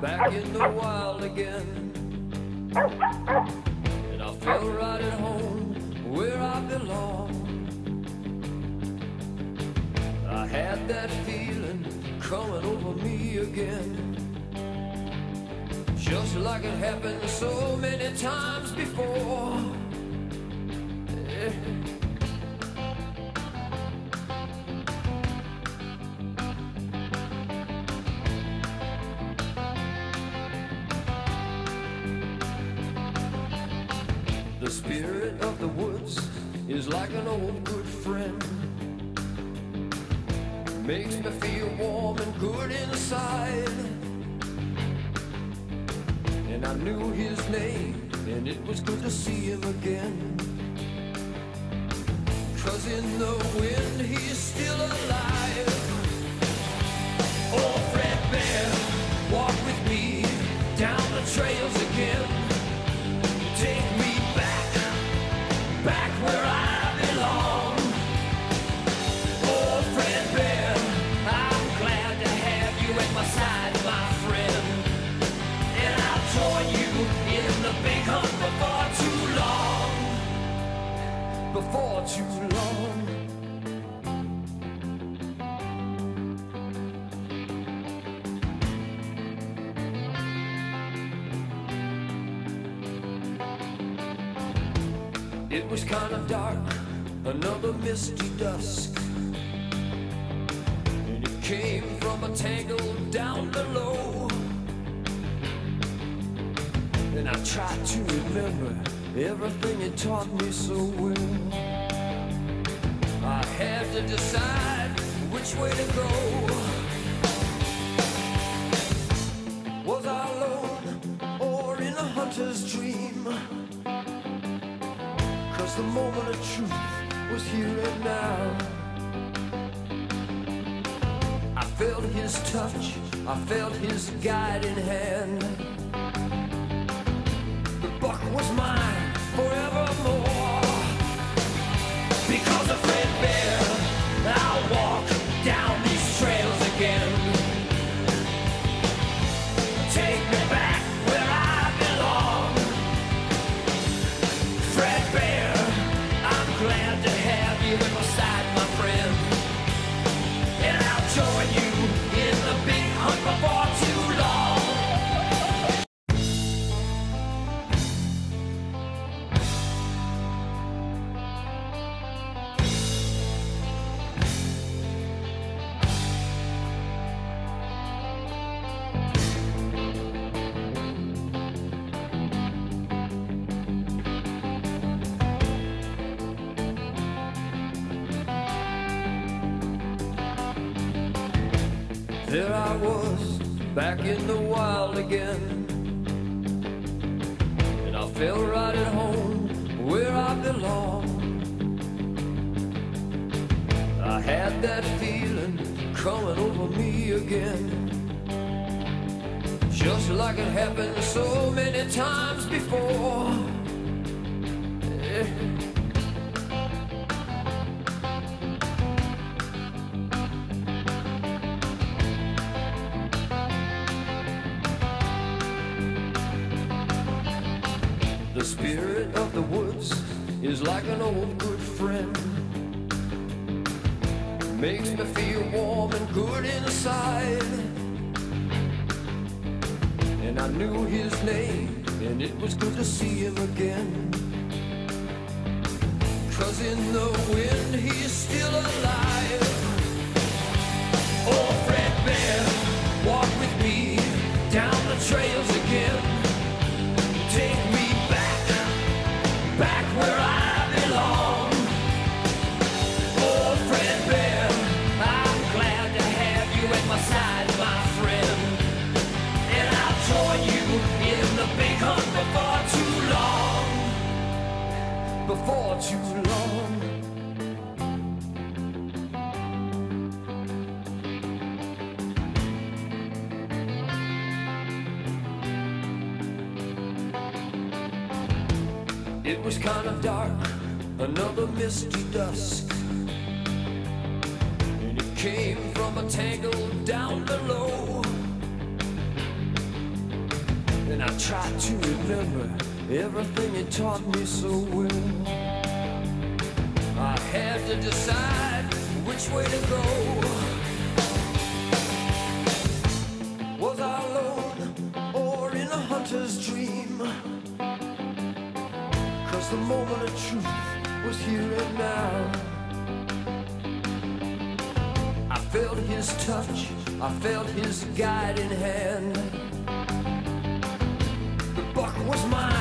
back in the wild again. And I felt right at home where I belong. I had that feeling coming over me again, just like it happened so many times before. Yeah. The spirit of the woods is like an old good friend, makes me feel warm and good inside. And I knew his name, and it was good to see him again. 'Cause in the wind he's still alive. Oh, Fred Bear, walk with me down the trails again. Take me back where I belong. Oh, Fred Bear, I'm glad to have you at my side, my friend. And I'll join you in the big hunt before too long. Before too long. It was kind of dark, another misty dusk, and it came from a tangle down below. And I tried to remember everything it taught me so well. I had to decide which way to go. Was I alone or in a hunter's dream? 'Cause the moment of truth was here and now. I felt his touch, I felt his guiding hand. The buck was mine forevermore. Because of Fred Bear, I'll walk down these trails again. Take me back where I belong. Fred Bear, I'm glad to have you at my side, my friend. And I'll join you in the big hunt before too long. There I was, back in the wild again. And I felt right at home where I belong. I had that feeling coming over me again, just like it happened so many times before. Yeah. The spirit of the woods is like an old good friend, makes me feel warm and good inside. And I knew his name, and it was good to see him again. 'Cause in the wind he's still alive. Oh, Fred Bear, walk with me down the trails again. Take me back where I belong. Oh, Fred Bear, I'm glad to have you at my side, my friend. And I'll join you in the big hunt before too long. Before too long. It was kind of dark, another misty dusk, and it came from a tangle down below. I tried to remember everything he taught me so well. I had to decide which way to go. Was I alone or in a hunter's dream? 'Cause the moment of truth was here and now. I felt his touch, I felt his guiding hand. The buck was mine.